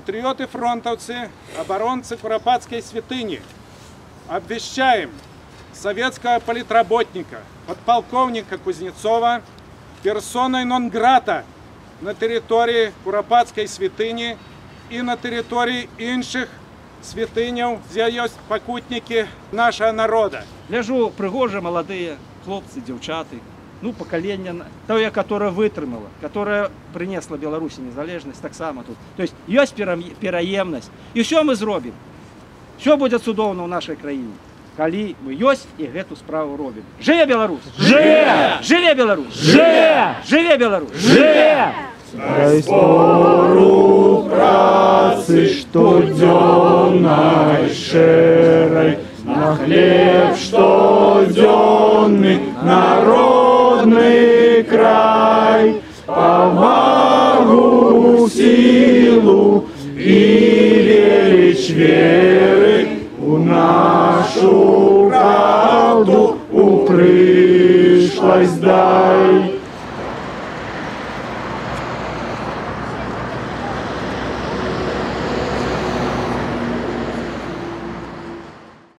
патриоты-фронтовцы, оборонцы Куропатской святыни, обвещаем советского политработника, подполковника Кузнецова персоной нон-грата на территории Куропатской святыни и на территории інших святыняў, где есть покутники нашего народа. Ляжу прыгожие молодые хлопцы, девчаты, ну, поколение, тое, которое вытрымало, которое принесло Беларусі незалежность, так само тут. То есть есть пераемность, и все мы зробим. Все будет цудоўна в нашей краине, калі мы есть и эту справу робим. Жыве Беларусь! Жыве! Жыве Беларусь! Жыве! Жыве Беларусь! Жыве! Дай спору працы штодзённай шэрай, на хлеб штодзённы народны край, павагу, силу и велич веры у нашу правду, у прышлость да